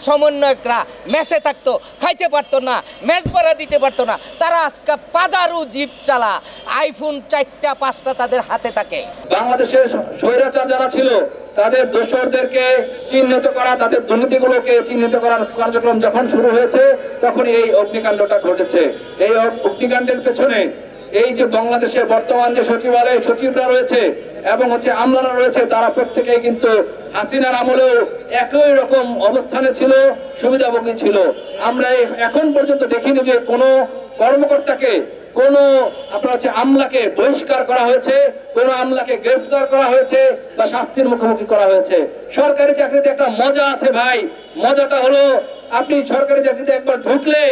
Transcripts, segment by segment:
সমন্বয়করা ম্যাচে থাকতো, খাইতে পারতো না, ম্যাচ ভাড়া দিতে পারতো না, তারা আজকে পাজারু জিপ চালা, আইফোন 4টা 5টা তাদের হাতে থাকে। বাংলাদেশের স্বৈরাচার যারা ছিল তাদের দোষরদেরকে চিহ্নিত করা, তাদের দুর্নীতিগুলোকে চিহ্নিত করার কার্যক্রম যখন শুরু হয়েছে তখন এই অগ্নিকাণ্ডটা ঘটেছে। এই অগ্নিকাণ্ডের পেছনে এই যে বাংলাদেশে বর্তমান যে সচিবালয়ে সচিবরা রয়েছে এবং আমলারা রয়েছে, তারা প্রত্যেকেই কিন্তু হাসিনার আমলেও একই রকম অবস্থানে ছিল, সুবিধাভোগী ছিল। আমরা এখন পর্যন্ত দেখিনি যে কোনো কর্মকর্তাকে, কোনো আমলাকে বহিষ্কার করা হয়েছে, কোনো আমলাকে গ্রেফতার করা হয়েছে বা শাস্তির মুখোমুখি করা হয়েছে। সরকারি চাকরিতে একটা মজা আছে ভাই, মজাটা হলো আপনি সরকারি চাকরিতে একবার ঢুকলে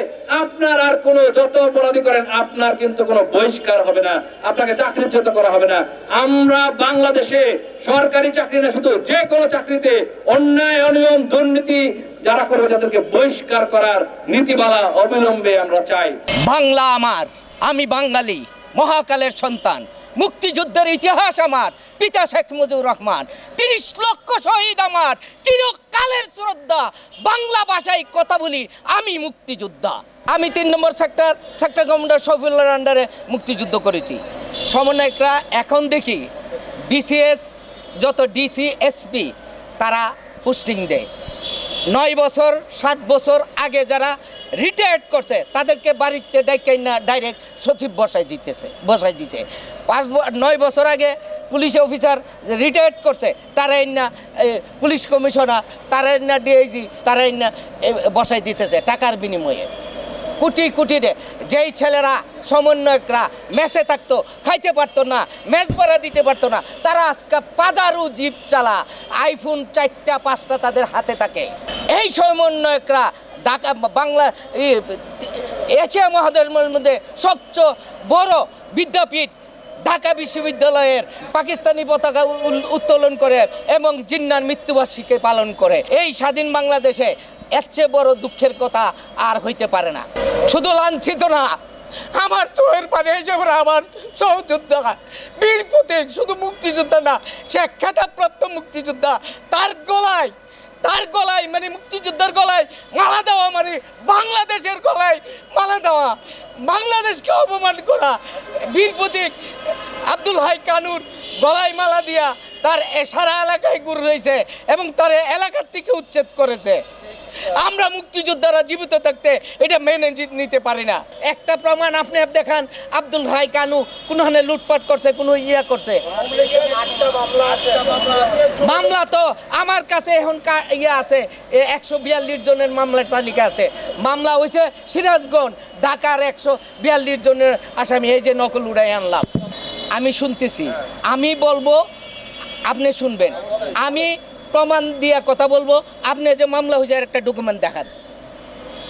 আপনার আর কোনো যত অপরাধী করেন আপনার কিন্তু কোনো বহিষ্কার হবে না, আপনাকে চাকরিচ্যুত করা হবে না। আমরা বাংলাদেশে সরকারি চাকরি না, শুধু যে কোনো চাকরিতে অন্যায় অনিয়ম দুর্নীতি যারা করবে তাদেরকে বহিষ্কার করার নীতিমালা অবিলম্বে আমরা চাই। বাংলা আমার, আমি বাঙালি, মহাকালের সন্তান, মুক্তিযুদ্ধের ইতিহাস আমার, পিতা শেখ মুজিবুর রহমান, 30 লক্ষ শহীদ আমার, চিরকালের শ্রদ্ধা, বাংলা ভাষায় কথা বলি, আমি মুক্তিযোদ্ধা। আমি 3 নম্বর সেক্টর কমান্ডার শফিউল্লাহর আন্ডারে মুক্তিযুদ্ধ করেছি। সমন্বয়করা এখন দেখি বিসিএস যত ডিসি এসপি তারা পোস্টিং দেয়। 9 বছর 7 বছর আগে যারা রিটায়ার্ড করছে তাদেরকে বাড়িতে ডাইকাই না ডাইরেক্ট সচিব বসাই দিছে। 9 বছর আগে পুলিশ অফিসার রিটায়ার্ড করছে, তারাই না পুলিশ কমিশনার, তারাই না ডিআইজি, তারাই না বসাই দিতেছে টাকার বিনিময়ে। কোটি কোটি যেই ছেলেরা সমন্বয়করা ম্যাচে থাকতো, খাইতে পারতো না, ম্যাচ ভাড়া দিতে পারতো না, তারা আজকে পাজারু জিপ চালা, আইফোন 4টা 5টা তাদের হাতে থাকে। এই সমন্বয়করা ঢাকা বাংলা এশিয়া মহাদেশের মধ্যে সবচেয়ে বড় বিদ্যাপীঠ ঢাকা বিশ্ববিদ্যালয়ের পাকিস্তানি পতাকা উত্তোলন করে এবং জিন্নার মৃত্যুবার্ষিকী পালন করে। এই স্বাধীন বাংলাদেশে এর চেয়ে বড় দুঃখের কথা আর হইতে পারে না। শুধু লাঞ্ছিত না, আমার চোখের পানি হিসেবে আমার সহযোদ্ধা বীর প্রতীক, শুধু মুক্তিযোদ্ধা না, সে খেতাবপ্রাপ্ত মুক্তিযোদ্ধা, তার গলায় মানে মুক্তিযোদ্ধার গলায় মালা দেওয়া, মানে বাংলাদেশের গলায় মালা দেওয়া, বাংলাদেশকে অপমান করা, বীর প্রতীক আব্দুল হাই কানুর গলায় মালা দিয়া তার সারা এলাকায় ঘুরেছে এবং তার এলাকার থেকে উচ্ছেদ করেছে। আমরা মুক্তিযোদ্ধারা জীবিত থাকতে এটা মেনে নিতে পারি না। একটা প্রমাণ আপনি দেখান, আব্দুল হাই কানু কোনখানে লুটপাট করছে, কোনো করছে। মামলা তো আমার কাছে এখন আছে, 142 জনের মামলার তালিকা আছে। মামলা হয়েছে সিরাজগঞ্জ, ঢাকার 142 জনের আসামি, এই যে নকল উড়াই আনলাম। আমি শুনতেছি, আমি বলবো, আপনি শুনবেন, আমি প্রমাণ দিয়ে কথা বলবো। আপনি যে মামলা হয়েছে একটা ডকুমেন্ট দেখান,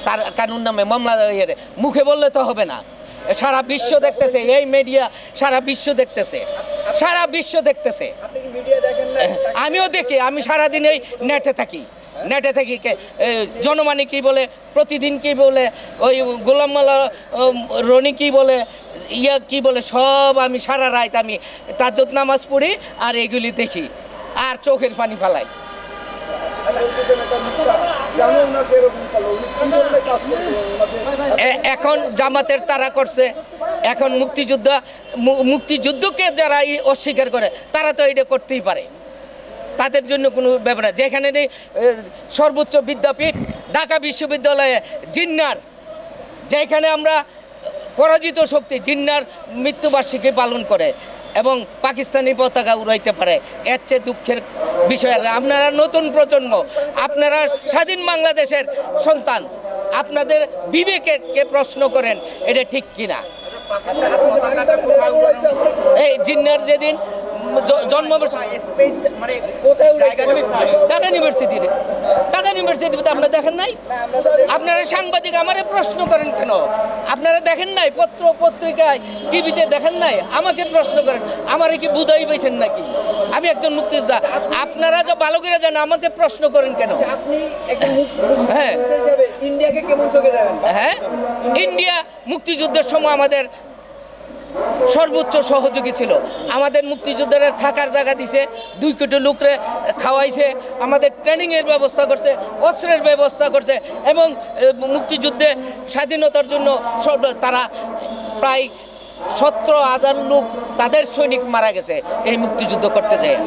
তার কানুন নামে মামলা মুখে বললে তো হবে না। সারা বিশ্ব দেখতেছে, এই মিডিয়া সারা বিশ্ব দেখতেছে, সারা বিশ্ব দেখতেছে। আমিও দেখি, আমি সারাদিন এই নেটে থাকি। জনমানি কী বলে, প্রতিদিন কী বলে, ওই গোলাম মাল্লা রনি কী বলে, কী বলে, সব আমি সারা রাত আমি তাজ্জুদ নামাজ পড়ি আর এগুলি দেখি আর চোখের পানি ফালাই। এখন জামাতের তারা করছে, এখন মুক্তিযুদ্ধকে যারা অস্বীকার করে তারা তো এটা করতেই পারে, তাদের জন্য কোনো ব্যাপার না। যেখানে সর্বোচ্চ বিদ্যাপীঠ ঢাকা বিশ্ববিদ্যালয়ে জিন্নার, যেখানে আমরা পরাজিত শক্তি জিন্নার মৃত্যুবার্ষিকী পালন করে এবং পাকিস্তানি পতাকা উড়াইতে পারে, এর চেয়ে দুঃখের বিষয়। আপনারা নতুন প্রজন্ম, আপনারা স্বাধীন বাংলাদেশের সন্তান, আপনাদের বিবেককে প্রশ্ন করেন এটা ঠিক কিনা। এই জিন্নার যেদিন ঢাকা ইউনিভার্সিটিতে আপনারা দেখেন নাই? আপনারা সাংবাদিক আমারে প্রশ্ন করেন কেন? আপনারা দেখেন নাই পত্র পত্রিকায় টিভিতে দেখেন নাই? আমাকে প্রশ্ন করেন, আমারে কি বুঝাই পাইছেন নাকি আমি একজন মুক্তিযোদ্ধা? আপনারা যা ভালো করে জানেন, আমাকে প্রশ্ন করেন কেন? হ্যাঁ, ইন্ডিয়াকে কেমন চোখে দেখেন? হ্যাঁ, ইন্ডিয়া মুক্তিযুদ্ধের সময় আমাদের সর্বোচ্চ সহযোগী ছিল। আমাদের মুক্তিযোদ্ধারা থাকার জায়গা দিছে, 2 কোটি লোকরে খাওয়াইছে, আমাদের ট্রেনিংয়ের ব্যবস্থা করছে, অস্ত্রের ব্যবস্থা করছে এবং মুক্তিযুদ্ধে স্বাধীনতার জন্য তারা প্রায় 17,000 লোক তাদের সৈনিক মারা গেছে এই মুক্তিযুদ্ধ করতে যায়।